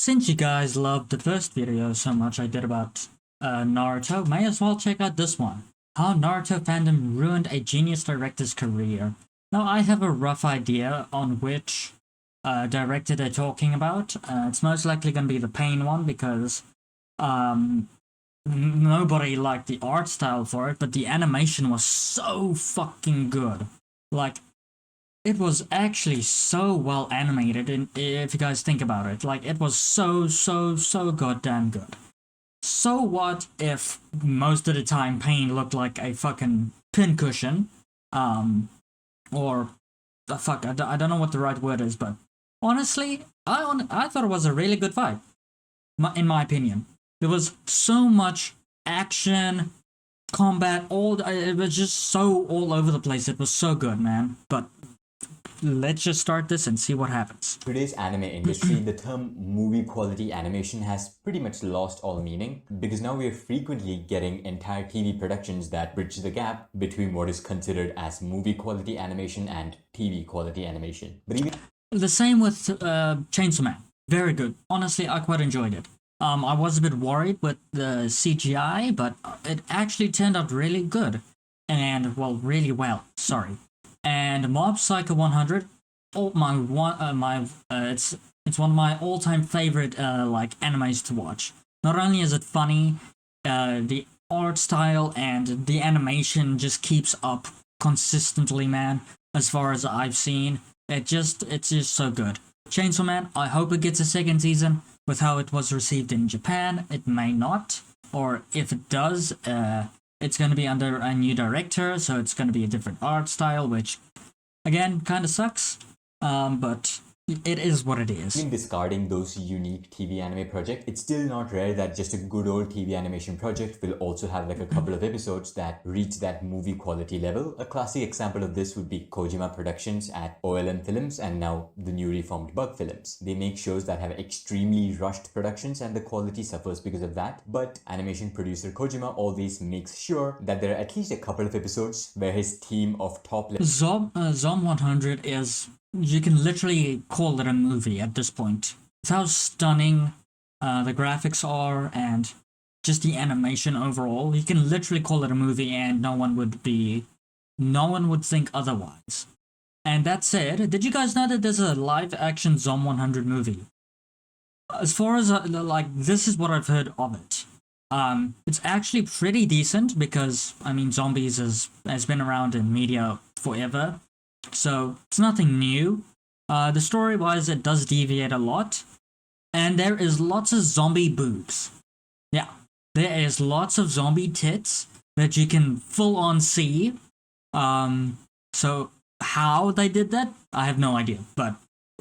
Since you guys loved the first video so much I did about Naruto, may as well check out this one. How Naruto fandom ruined a genius director's career. Now I have a rough idea on which director they're talking about. It's most likely going to be the Pain one because nobody liked the art style for it, but the animation was so fucking good. Like, it was actually so well animated, and if you guys think about it, like, it was so goddamn good. So what if most of the time Pain looked like a fucking pincushion, or fuck, I don't know what the right word is, but honestly, I thought it was a really good fight, in my opinion. There was so much action, combat, it was just so all over the place. It was so good, man. But let's just start this and see what happens. Today's anime industry, the term movie quality animation has pretty much lost all meaning because now we are frequently getting entire TV productions that bridge the gap between what is considered as movie quality animation and TV quality animation. But even the same with Chainsaw Man. Very good. Honestly, I quite enjoyed it. I was a bit worried with the CGI, but it actually turned out really good. And, well, really well. Sorry. And Mob Psycho 100, it's one of my all-time favorite like animes to watch. Not only is it funny, the art style and the animation just keeps up consistently, man. As far as I've seen, it's just so good. Chainsaw Man, I hope it gets a second season. With how it was received in Japan, it may not, or if it does, it's going to be under a new director, so it's going to be a different art style, which, again, kind of sucks, but it is what it is. In discarding those unique TV anime projects, it's still not rare that just a good old TV animation project will also have like a couple of episodes that reach that movie quality level. A classic example of this would be Kojima Productions at OLM Films and now the newly formed Bug Films. They make shows that have extremely rushed productions and the quality suffers because of that, but animation producer Kojima always makes sure that there are at least a couple of episodes where his team of top Zom 100 is... you can literally call it a movie at this point. It's how stunning the graphics are and just the animation overall. You can literally call it a movie and no one would think otherwise. And that said, did you guys know that there's a live action Zom 100 movie? As far as like, this is what I've heard of it. It's actually pretty decent because, I mean, zombies has been around in media forever. So, it's nothing new. The story-wise, it does deviate a lot. And there is lots of zombie boobs. Yeah, there is lots of zombie tits that you can full-on see. So, how they did that, I have no idea. But,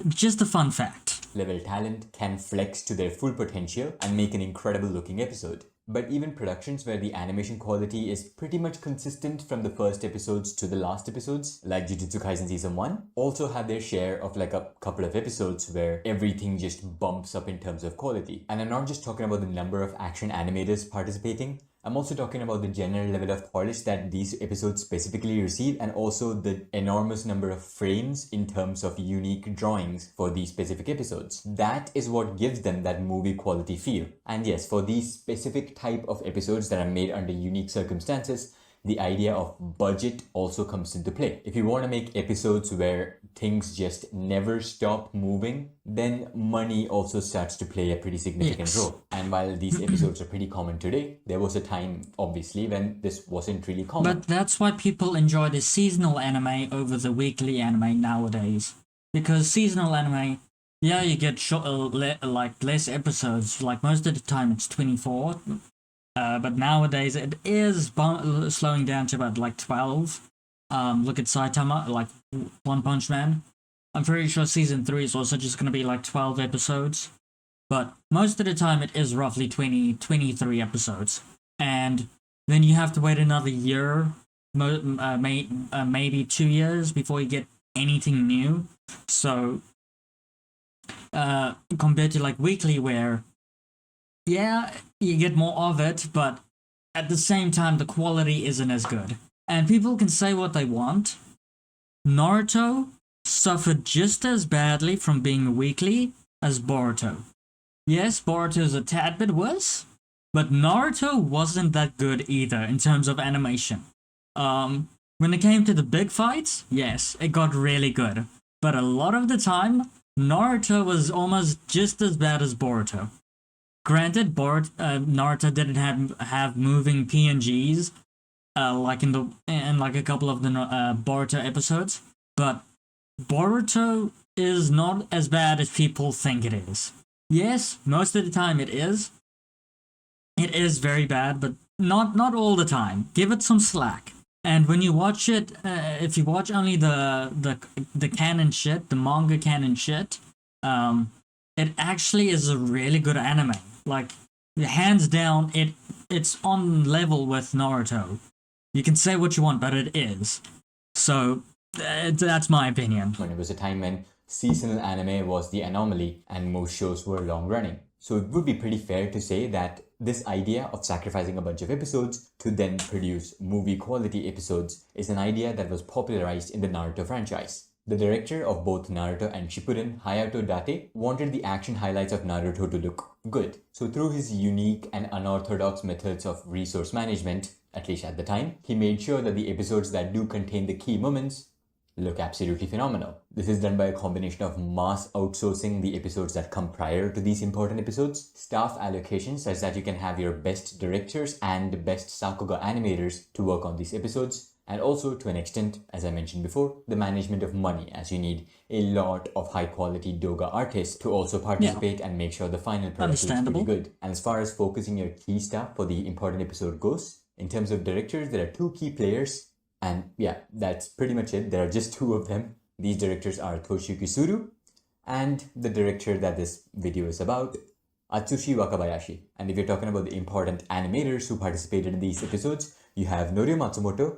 just a fun fact. Level talent can flex to their full potential and make an incredible looking episode. But even productions where the animation quality is pretty much consistent from the first episodes to the last episodes, like Jujutsu Kaisen Season 1, also have their share of like a couple of episodes where everything just bumps up in terms of quality. And I'm not just talking about the number of action animators participating, I'm also talking about the general level of polish that these episodes specifically receive and also the enormous number of frames in terms of unique drawings for these specific episodes. That is what gives them that movie quality feel. And yes, for these specific type of episodes that are made under unique circumstances, the idea of budget also comes into play. If you want to make episodes where things just never stop moving, then money also starts to play a pretty significant role. And while these episodes are pretty common today, there was a time, obviously, when this wasn't really common. But that's why people enjoy the seasonal anime over the weekly anime nowadays. Because seasonal anime, yeah, you get like less episodes. Like most of the time it's 24. But nowadays it is slowing down to about like 12. Look at Saitama, like One Punch Man. I'm pretty sure season 3 is also just going to be like 12 episodes. But most of the time it is roughly 23 episodes. And then you have to wait another year, maybe 2 years before you get anything new. So, compared to like weekly where, yeah, you get more of it, but at the same time, the quality isn't as good. And people can say what they want. Naruto suffered just as badly from being weekly as Boruto. Yes, Boruto is a tad bit worse, but Naruto wasn't that good either in terms of animation. When it came to the big fights, yes, it got really good. But a lot of the time, Naruto was almost just as bad as Boruto. Granted, Naruto didn't have moving PNGs like in like a couple of the Boruto episodes, but Boruto is not as bad as people think it is. Yes, most of the time it is. It is very bad, but not all the time. Give it some slack. And when you watch it, if you watch only the canon shit, the manga canon shit, um, it actually is a really good anime. Like hands down, it's on level with Naruto. You can say what you want, but it is. So that's my opinion. When it was a time when seasonal anime was the anomaly and most shows were long running. So it would be pretty fair to say that this idea of sacrificing a bunch of episodes to then produce movie quality episodes is an idea that was popularized in the Naruto franchise. The director of both Naruto and Shippuden, Hayato Date, wanted the action highlights of Naruto to look good. So through his unique and unorthodox methods of resource management, at least at the time, he made sure that the episodes that do contain the key moments look absolutely phenomenal. This is done by a combination of mass outsourcing the episodes that come prior to these important episodes, staff allocation such that you can have your best directors and best Sakuga animators to work on these episodes, and also to an extent, as I mentioned before, the management of money, as you need a lot of high quality doga artists to also participate and make sure the final product looks pretty good. And as far as focusing your key staff for the important episode goes, in terms of directors, there are two key players. And yeah, that's pretty much it. There are just two of them. These directors are Toshiyuki Suru and the director that this video is about, Atsushi Wakabayashi. And if you're talking about the important animators who participated in these episodes, you have Norio Matsumoto,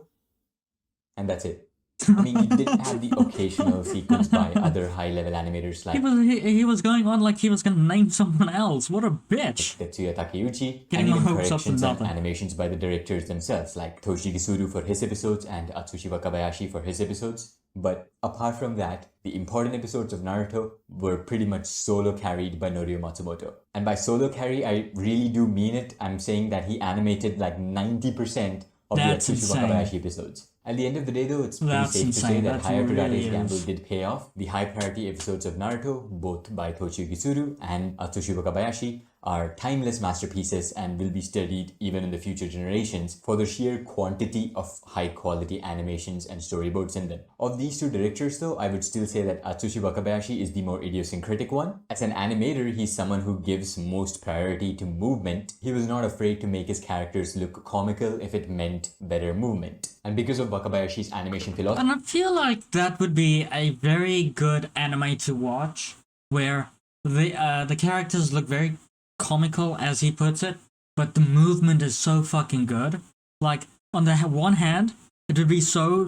and that's it. I mean, you did have the occasional sequence by other high-level animators like he was going on like he was gonna name someone else. What a bitch! Tetsuya Takeuchi, Getting and even my hopes up corrections and and animations by the directors themselves, like Toshiki Suru for his episodes and Atsushi Wakabayashi for his episodes. But apart from that, the important episodes of Naruto were pretty much solo carried by Norio Matsumoto. And by solo carry, I really do mean it. I'm saying that he animated like 90% of That's the Atsushi insane. Wakabayashi episodes. At the end of the day, though, it's pretty That's safe to say insane. that That Hayato really Date's gamble is. did pay off. The high priority episodes of Naruto, both by Toshiyuki Suru and Atsushi Wakabayashi, are timeless masterpieces and will be studied even in the future generations for the sheer quantity of high quality animations and storyboards in them. Of these two directors though, I would still say that Atsushi Wakabayashi is the more idiosyncratic one. As an animator, he's someone who gives most priority to movement. He was not afraid to make his characters look comical if it meant better movement. And because of Wakabayashi's animation philosophy, And I feel like that would be a very good anime to watch, where the characters look very comical, as he puts it, but the movement is so fucking good. Like on the one hand, it would be so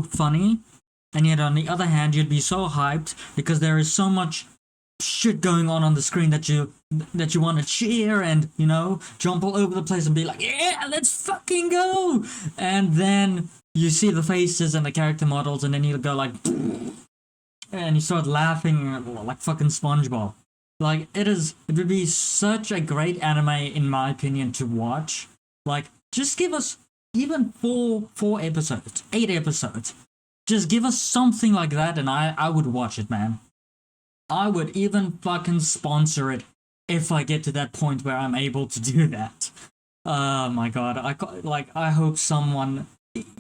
funny, and yet on the other hand, you'd be so hyped because there is so much shit going on the screen that you want to cheer and, you know, jump all over the place and be like, yeah, let's fucking go. And then you see the faces and the character models, and then you go like, and you start laughing like fucking SpongeBob. Like it would be such a great anime in my opinion to watch. Like just give us even four episodes, 8 episodes. Just give us something like that, and I would watch it, man. I would even fucking sponsor it if I get to that point where I'm able to do that. Oh my god, I hope someone,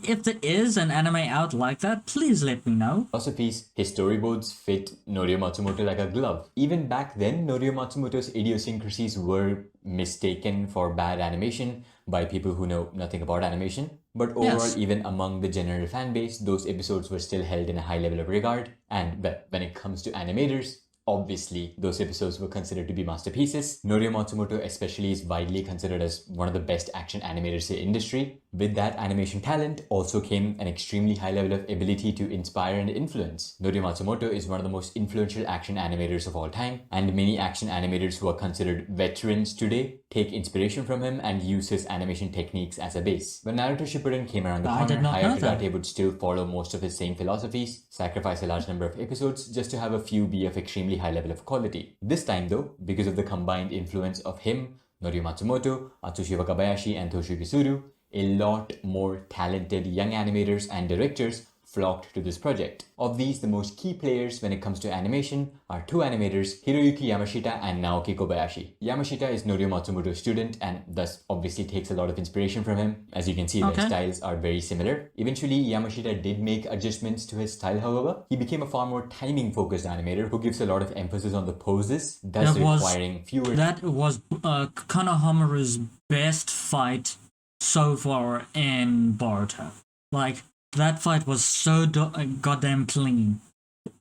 if there is an anime out like that, please let me know. philosophies, his storyboards fit Norio Matsumoto like a glove. Even back then, Norio Matsumoto's idiosyncrasies were mistaken for bad animation by people who know nothing about animation. But overall, Yes. even among the general fan base, those episodes were still held in a high level of regard. And when it comes to animators, obviously, those episodes were considered to be masterpieces. Norio Matsumoto especially is widely considered as one of the best action animators in the industry. With that animation talent also came an extremely high level of ability to inspire and influence. Norio Matsumoto is one of the most influential action animators of all time, and many action animators who are considered veterans today take inspiration from him and use his animation techniques as a base. When Naruto Shippuden came around the I corner, did not know Hayato that. Date would still follow most of his same philosophies, sacrifice a large number of episodes just to have a few be of extremely incredibly high level of quality. This time though, because of the combined influence of him, Norio Matsumoto, Atsushi Wakabayashi, and Toshiyuki Suru, a lot more talented young animators and directors flocked to this project. Of these, the most key players when it comes to animation are two animators, Hiroyuki Yamashita and Naoki Kobayashi. Yamashita is Norio Matsumoto's student and thus obviously takes a lot of inspiration from him. As you can see, their styles are very similar. Eventually, Yamashita did make adjustments to his style, however. He became a far more timing-focused animator who gives a lot of emphasis on the poses, thus requiring fewer... That was Konohamaru's best fight so far in Boruto. Like, that fight was so goddamn clean.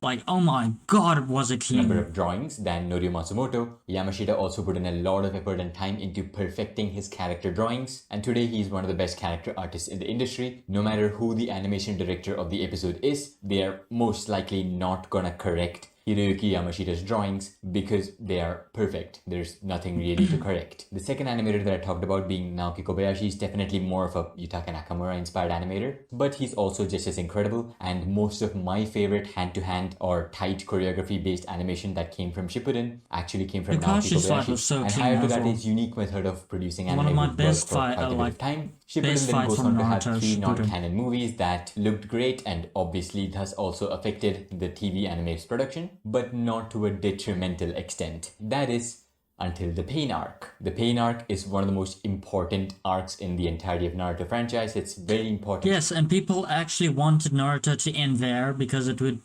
Like, oh my god, was it clean. Number of drawings than Norio Matsumoto. Yamashita also put in a lot of effort and time into perfecting his character drawings, and today he's one of the best character artists in the industry. No matter who the animation director of the episode is, they are most likely not gonna correct Hiroyuki Yamashita's drawings because they are perfect. There's nothing really to correct. The second animator that I talked about being Naoki Kobayashi is definitely more of a Yutaka Nakamura inspired animator, but he's also just as incredible, and most of my favorite hand-to-hand or tight choreography based animation that came from Shippuden actually came from Naoki Kobayashi. And hired to that his unique method of producing anime would work for quite a bit of time. Shippuden then goes on to have 3 non-canon movies that looked great and obviously thus also affected the TV anime's production, but not to a detrimental extent. That is, until the Pain arc. The Pain arc is one of the most important arcs in the entirety of Naruto franchise. It's very important. Yes, and people actually wanted Naruto to end there because it would,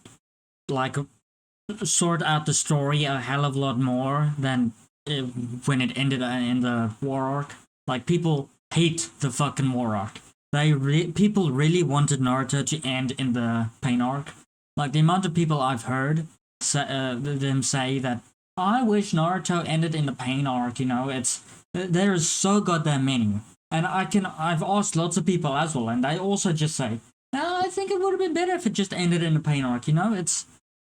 like, sort out the story a hell of a lot more than when it ended in the War arc. Like, people hate the fucking War arc. People really wanted Naruto to end in the Pain arc. Like, the amount of people I've heard them say that I wish Naruto ended in the Pain arc, you know, there is so goddamn many. And I've asked lots of people as well, and they also just say, no, I think it would have been better if it just ended in the Pain arc, you know,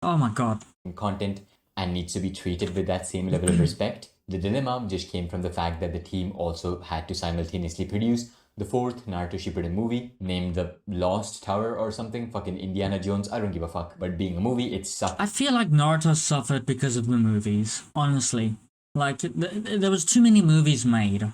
oh my god. Content and needs to be treated with that same level of respect. The dilemma just came from the fact that the team also had to simultaneously produce the 4th Naruto Shippuden movie, named The Lost Tower or something, fucking Indiana Jones, I don't give a fuck. But being a movie, it sucked. I feel like Naruto suffered because of the movies, honestly. Like, there was too many movies made.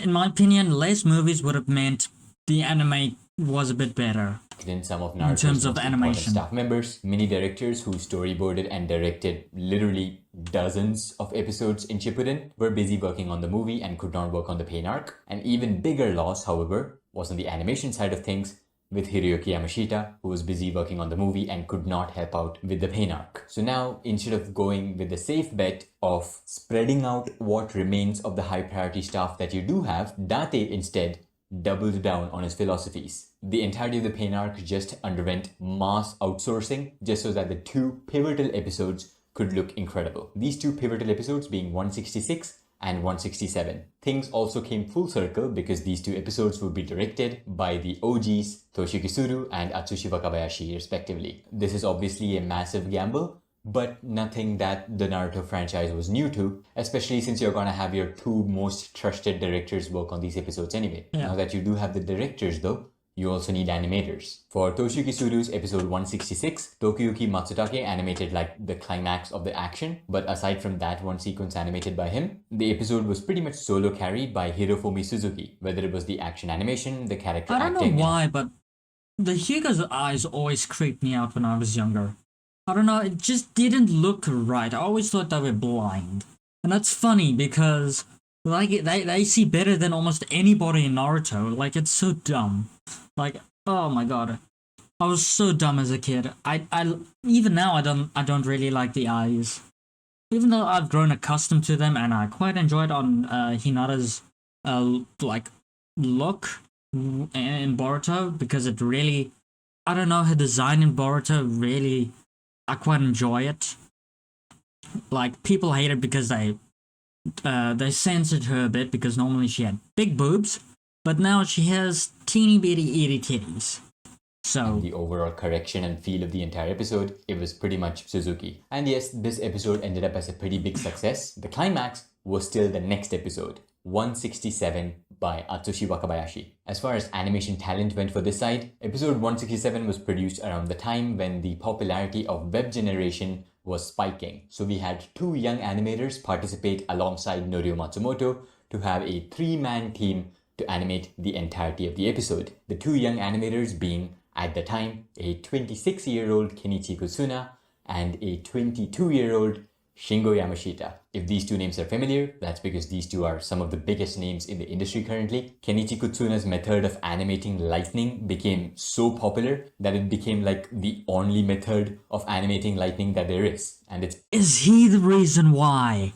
In my opinion, less movies would have meant the anime was a bit better. In some of Naruto's in terms of animation staff members, many directors who storyboarded and directed literally dozens of episodes in Shippuden were busy working on the movie and could not work on the Pain arc. An even bigger loss, however, was on the animation side of things, with Hiroyuki Yamashita, who was busy working on the movie and could not help out with the Pain arc. So now, instead of going with the safe bet of spreading out what remains of the high priority stuff that you do have, Date instead doubled down on his philosophies. The entirety of the Pain arc just underwent mass outsourcing just so that the 2 pivotal episodes could look incredible. These 2 pivotal episodes being 166 and 167. Things also came full circle because these 2 episodes would be directed by the OGs Toshiyuki Suru and Atsushi Wakabayashi respectively. This is obviously a massive gamble, but nothing that the Naruto franchise was new to, especially since you're gonna have your 2 most trusted directors work on these episodes anyway. Yeah. Now that you do have the directors though, you also need animators. For Toshiyuki Suru's episode 166, Tokiyuki Matsutake animated like the climax of the action, but aside from that one sequence animated by him, the episode was pretty much solo carried by Hirofumi Suzuki, whether it was the action animation, the character acting. I don't know why, but the Hyuga's eyes always creeped me out when I was younger. I don't know, it just didn't look right. I always thought they were blind. And that's funny because like they see better than almost anybody in Naruto. Like, it's so dumb. Like, oh my god. I was so dumb as a kid. I even now I don't really like the eyes. Even though I've grown accustomed to them and I quite enjoyed on Hinata's like look in Boruto, because it really, I don't know, her design in Boruto really, I quite enjoy it. Like, people hate it because they censored her a bit because normally she had big boobs, but now she has teeny bitty itty titties. So the overall correction and feel of the entire episode, it was pretty much Suzuki. And yes, this episode ended up as a pretty big success. The climax was still the next episode, 167 by Atsushi Wakabayashi. As far as animation talent went for this side, episode 167 was produced around the time when the popularity of web generation was spiking. So we had two young animators participate alongside Norio Matsumoto to have a three-man team to animate the entirety of the episode. The two young animators being, at the time, a 26-year-old Kenichi Kutsuna and a 22-year-old Shingo Yamashita. If these two names are familiar, that's because these two are some of the biggest names in the industry currently. Kenichi Kutsuna's method of animating lightning became so popular that it became like the only method of animating lightning that there is. And it's Is he the reason why?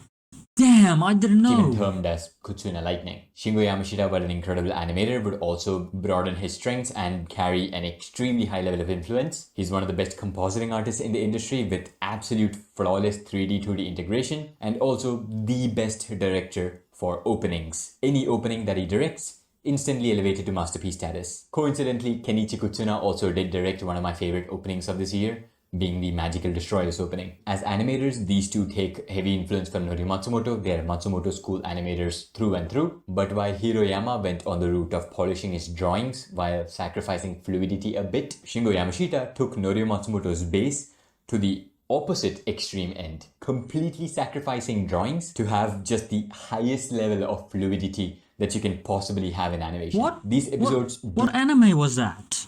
Damn, I didn't even know. termed as Kutsuna Lightning. Shingo Yamashita, while an incredible animator, would also broaden his strengths and carry an extremely high level of influence. He's one of the best compositing artists in the industry with absolute flawless 3D 2D integration, and also the best director for openings. Any opening that he directs instantly elevated to masterpiece status. Coincidentally, Kenichi Kutsuna also did direct one of my favorite openings of this year, being the Magical Destroyers opening. As animators, these two take heavy influence from Norio Matsumoto. They are Matsumoto school animators through and through. But while Hiroyama went on the route of polishing his drawings while sacrificing fluidity a bit, Shingo Yamashita took Norio Matsumoto's base to the opposite extreme end, completely sacrificing drawings to have just the highest level of fluidity that you can possibly have in animation. What? These episodes What anime was that?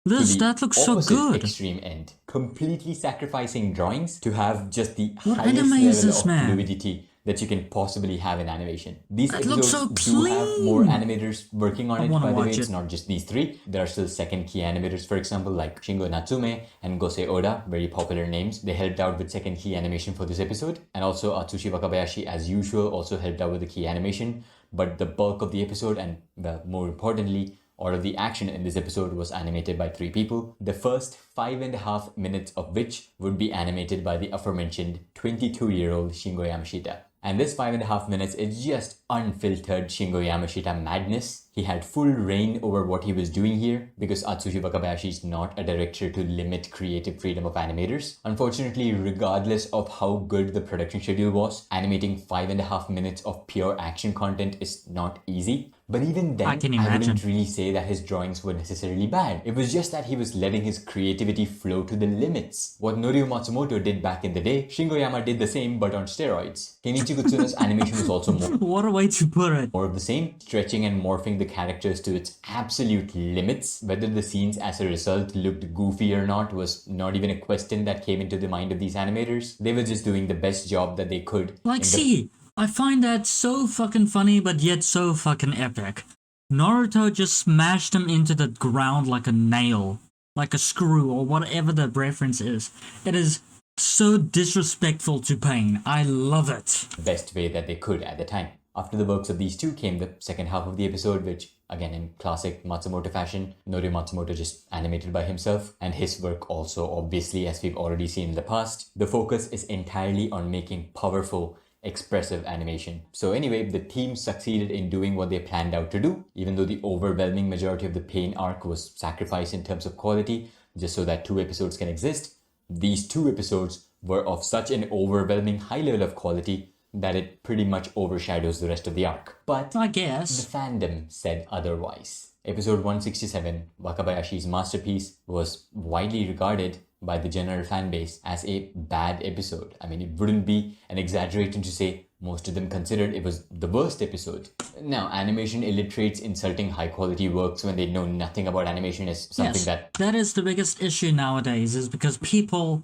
That looks so good. Extreme end, completely sacrificing drawings to have just the What highest anime level is this, of man? fluidity that you can possibly have in animation. These That episodes looks so do have clean. more animators working on I it. wanna By the way, watch it's it. not just these three. There are still second key animators, for example, like Shingo Natsume and Gosei Oda, very popular names. They helped out with second key animation for this episode. And also Atsushi Wakabayashi, as usual, also helped out with the key animation. But the bulk of the episode, and well, more importantly, all of the action in this episode was animated by three people, the first 5.5 minutes of which would be animated by the aforementioned 22-year-old Shingo Yamashita. And this 5.5 minutes is just unfiltered Shingo Yamashita madness. He had full reign over what he was doing here because Atsushi Wakabayashi is not a director to limit creative freedom of animators. Unfortunately, regardless of how good the production schedule was, animating 5.5 minutes of pure action content is not easy. But even then, I can I imagine. wouldn't really say that his drawings were necessarily bad. It was just that he was letting his creativity flow to the limits. What Norio Matsumoto did back in the day, Shingo Yama did the same but on steroids. Kenichi Kutsuna's animation was also What a way to put it. more of the same, stretching and morphing the characters to its absolute limits. Whether the scenes as a result looked goofy or not was not even a question that came into the mind of these animators. They were just doing the best job that they could. Like, see, I find that so fucking funny, but yet so fucking epic. Naruto just smashed him into the ground like a nail, like a screw, or whatever the reference is. It is so disrespectful to pain. I love it. Best way that they could at the time. After the works of these two came the second half of the episode, which, again in classic Matsumoto fashion, Norio Matsumoto just animated by himself, and his work also, obviously, as we've already seen in the past. The focus is entirely on making powerful, expressive animation. So anyway, the team succeeded in doing what they planned out to do, even though the overwhelming majority of the pain arc was sacrificed in terms of quality, just so that 2 episodes can exist. These 2 episodes were of such an overwhelming high level of quality that it pretty much overshadows the rest of the arc. But I the guess. fandom said otherwise. Episode 167, Wakabayashi's masterpiece, was widely regarded by the general fan base as a bad episode. I mean, it wouldn't be an exaggeration to say most of them considered it was the worst episode. Now, animation illiterates insulting high quality works when they know nothing about animation is something Yes, that is the biggest issue nowadays, is because people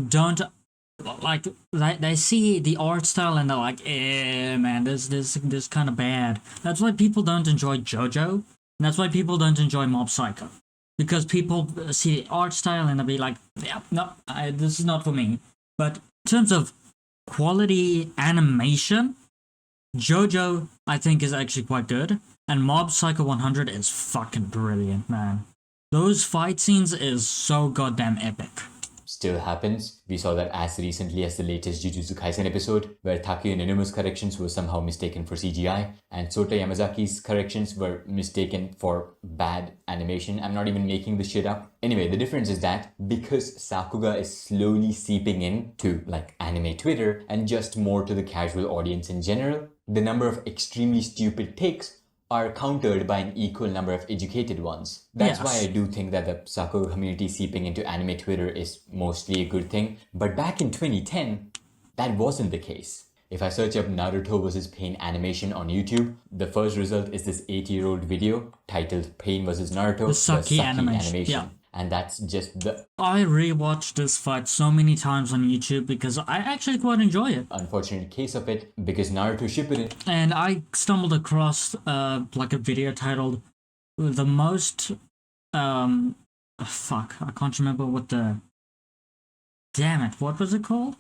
don't, like, they see the art style and they're like, man, this kind of bad. That's why people don't enjoy JoJo, and that's why people don't enjoy Mob Psycho. Because people see the art style and they'll be like, yeah, no, this is not for me. But in terms of quality animation, JoJo, I think, is actually quite good. And Mob Psycho 100 is fucking brilliant, man. Those fight scenes is so goddamn epic. still happens. We saw that as recently as the latest Jujutsu Kaisen episode, where Takuya Ninuma's corrections were somehow mistaken for CGI, and Sota Yamazaki's corrections were mistaken for bad animation. I'm not even making this shit up. Anyway, the difference is that because Sakuga is slowly seeping in to like anime Twitter and just more to the casual audience in general, the number of extremely stupid takes are countered by an equal number of educated ones. That's why I do think that the Sakuga community seeping into anime Twitter is mostly a good thing. But back in 2010, that wasn't the case. If I search up Naruto vs Pain animation on YouTube, the first result is this 8-year-old video titled Pain vs Naruto, The sucky animation. Yeah. And that's just the... I rewatched this fight so many times on YouTube because I actually quite enjoy it. Unfortunate case of it, because Naruto Shippuden... And I stumbled across like a video titled the most... fuck, I can't remember what the... Damn it, what was it called?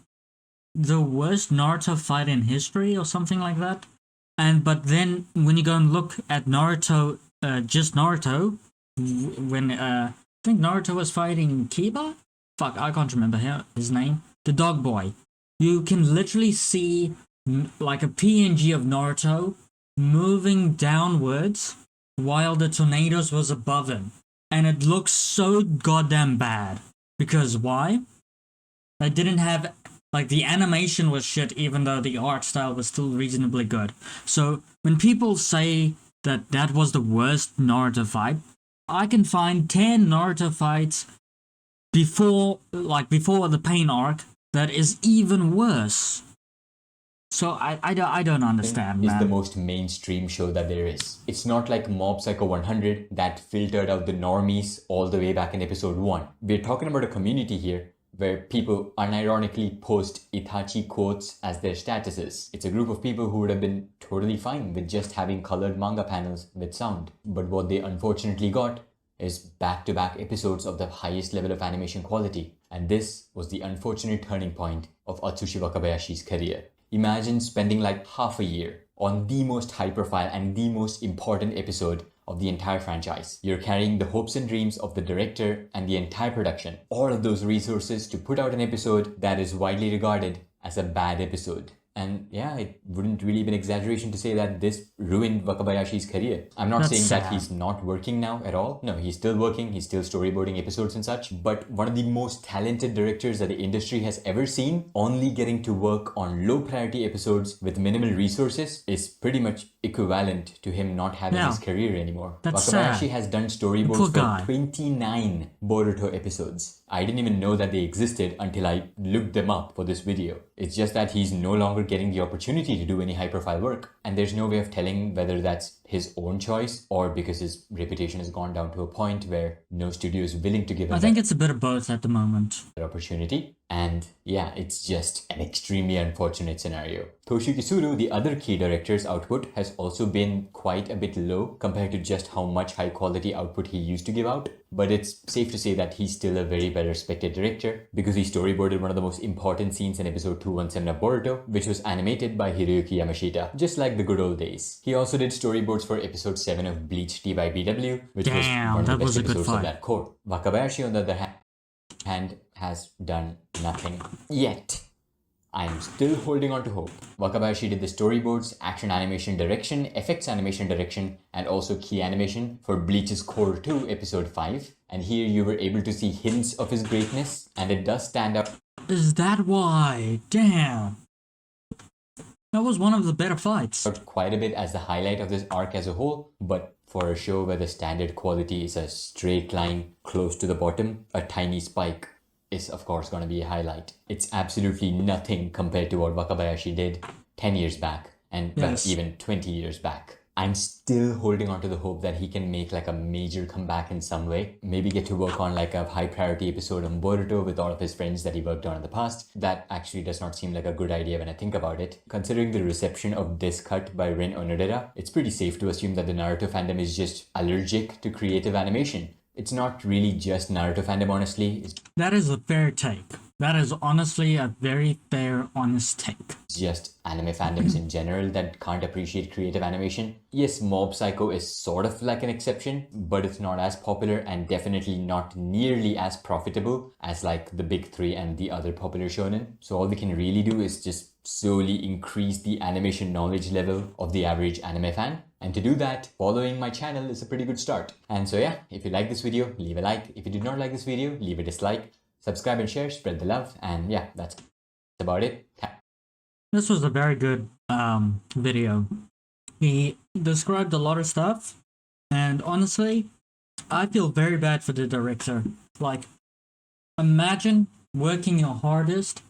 The worst Naruto fight in history or something like that. But then when you go and look at Naruto, just Naruto, when I think Naruto was fighting Kiba? Fuck, I can't remember his name. The dog boy. You can literally see like a PNG of Naruto moving downwards while the tornadoes was above him. And it looks so goddamn bad. Because why? They didn't have... Like, the animation was shit, even though the art style was still reasonably good. So, when people say that that was the worst Naruto fight, I can find 10 Naruto fights before the Pain arc that is even worse. So, I don't understand, man. It's the most mainstream show that there is. It's not like Mob Psycho 100 that filtered out the normies all the way back in episode 1. We're talking about a community here where people unironically post Itachi quotes as their statuses. It's a group of people who would have been totally fine with just having colored manga panels with sound. But what they unfortunately got is back-to-back episodes of the highest level of animation quality. And this was the unfortunate turning point of Atsushi Wakabayashi's career. Imagine spending like half a year on the most high-profile and the most important episode of the entire franchise. You're carrying the hopes and dreams of the director and the entire production. All of those resources to put out an episode that is widely regarded as a bad episode. And yeah, it wouldn't really be an exaggeration to say that this ruined Wakabayashi's career. I'm not saying that he's not working now at all. No, he's still working. He's still storyboarding episodes and such. But one of the most talented directors that the industry has ever seen, only getting to work on low priority episodes with minimal resources, is pretty much equivalent to him not having his career anymore. Wakabayashi has done storyboards for 29 Boruto episodes. I didn't even know that they existed until I looked them up for this video. It's just that he's no longer getting the opportunity to do any high-profile work. And there's no way of telling whether that's his own choice or because his reputation has gone down to a point where no studio is willing to give him I think it's a bit of both at the moment. Opportunity. And yeah, it's just an extremely unfortunate scenario. Toshiyuki Suru, the other key director's output has also been quite a bit low compared to just how much high quality output he used to give out. But it's safe to say that he's still a very well respected director because he storyboarded one of the most important scenes in episode 217 of Boruto, which was animated by Hiroyuki Yamashita, just like the good old days. He also did storyboards for episode 7 of Bleach TYBW, which was one of the best episodes of that core. Wakabayashi, on the other hand, has done nothing yet. I'm still holding on to hope. Wakabayashi did the storyboards, action animation direction, effects animation direction, and also key animation for Bleach's Core 2 episode 5. And here you were able to see hints of his greatness, and it does stand out. Is that why? Damn. That was one of the better fights. Quite a bit as the highlight of this arc as a whole, but for a show where the standard quality is a straight line close to the bottom, a tiny spike is of course going to be a highlight. It's absolutely nothing compared to what Wakabayashi did 10 years back and well, even 20 years back. I'm still holding on to the hope that he can make like a major comeback in some way. Maybe get to work on like a high priority episode on Boruto with all of his friends that he worked on in the past. That actually does not seem like a good idea when I think about it. Considering the reception of this cut by Rin Onodera, it's pretty safe to assume that the Naruto fandom is just allergic to creative animation. It's not really just Naruto fandom, honestly. That is a fair take. That is honestly a very fair, honest take. It's just anime fandoms in general that can't appreciate creative animation. Yes, Mob Psycho is sort of like an exception, but it's not as popular and definitely not nearly as profitable as like the big three and the other popular shonen. So all we can really do is just slowly increase the animation knowledge level of the average anime fan. And to do that, following my channel is a pretty good start. And so yeah, if you like this video, leave a like. If you did not like this video, leave a dislike. Subscribe and share, spread the love. And yeah, that's about it. This was a very good video. He described a lot of stuff, and honestly, I feel very bad for the director. Like, imagine working your hardest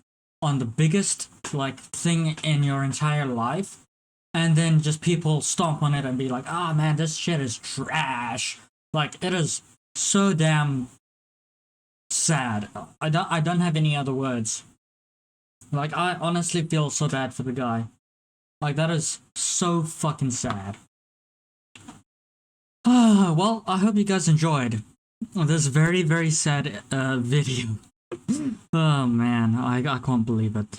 on the biggest like thing in your entire life, and then just people stomp on it and be like, "Ah, man, this shit is trash." Like, it is so damn sad. I don't have any other words. Like, I honestly feel so bad for the guy. Like, that is so fucking sad. Well, I hope you guys enjoyed this very, very sad video. Oh man, I can't believe it.